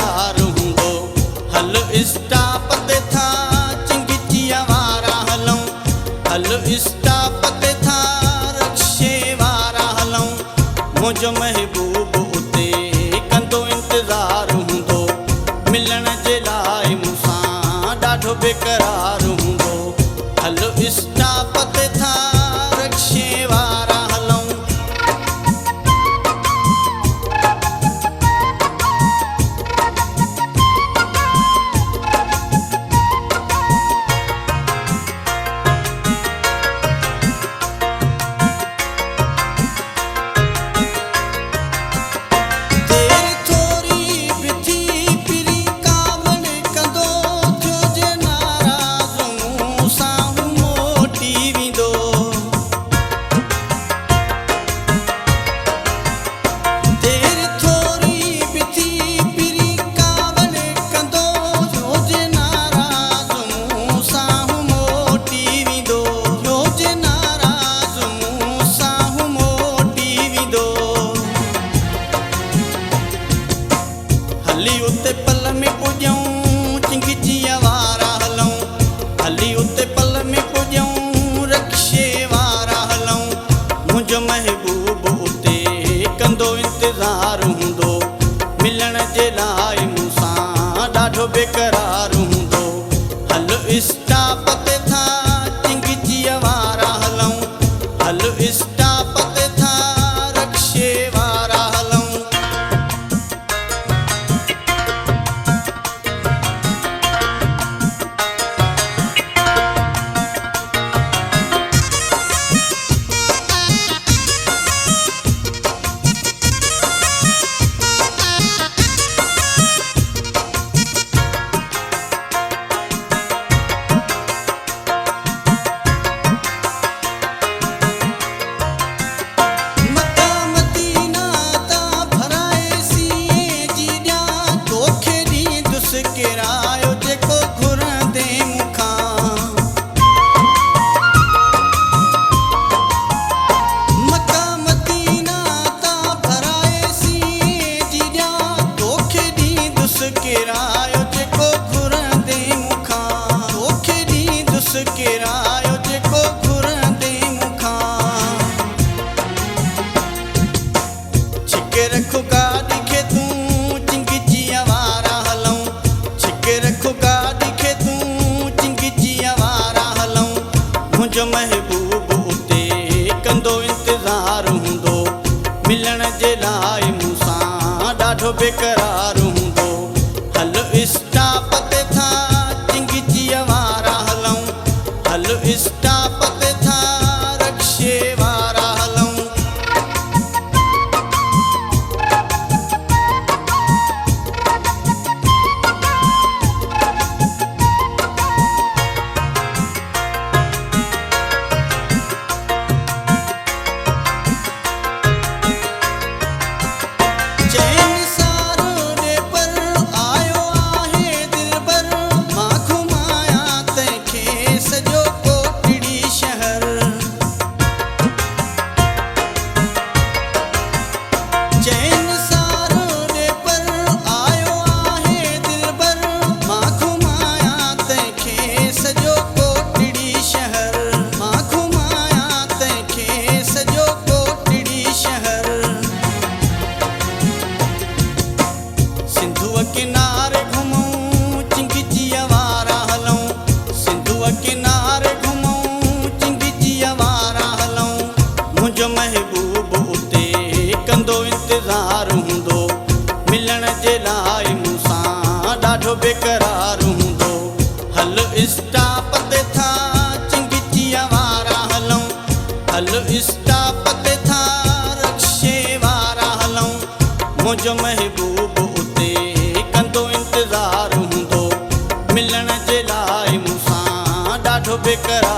बेकरार हूंदो। हल स्टॉप ते था चिंगिचीअ वारा हलूं, हल स्टॉप ते था रक्शे वारा हलूं। मुंहिंजो महबूब उते कंदो इंतज़ार हूंदो, मिलण जे लाइ मूंसां ॾाढो बेकरार हूंदो। हल स्टॉप ते था रक्शे वारा हलूं। हली उते पल में पुॼऊं चिंगिचीअ वारा हलूं, हली उते पल में पुॼऊं रक्शे वारा हलूं। मुंहिंजो महबूब उते कंदो इंतज़ार हूंदो, मिलण जे लाइ मूंसां ॾाढो बेकरार हूंदो। हल स्टॉप ते था चिंगिचीअ वारा हलूं, हल स्टॉप ते था रक्शे वारा हलूं। किरायो जेको घुरंदे मूंखां, मक्का मदीना तां भराए सीए जीजा तोखे ॾींदुसि किरायो जेको घुरंदे मूंखां, तोखे ॾींदुसि किरायो जेको घुरंदे मूंखां। छिके रखो गाॾी खे तूं चिंगिचीअ वारा हलूं, रखो गाॾी खे तूं चिंगिचीअ वारा हलूं। मुंहिंजो महबूब उते कंदो इंतज़ार हूंदो, मिलण जे लाइ मूंसां ॾाढो बेकरार हूंदो। हल स्टॉप ते था चिंगिचीअ वारा हलूं, हल स्टॉप ते था रक्शे वारा हलूं। किनारे घुमूं चिंगिचीअ वारा हलूं, सिंधुअ किनारे घुमूं चिंगिचीअ वारा हलूं। मुंहिंजो महबूब उते कंदो इंतज़ार हूंदो, मिलण जे लाइ मूंसां ॾाढो बेकरार हूंदो। हल स्टॉप ते था चिंगिचीअ वारा हलूं, हल स्टॉप ते था रक्शे वारा हलूं। मुंहिंजो महबूब उते कंदो इंतज़ार हूंदो, मिलण जे लाइ मूंसां ॾाढो बेकरार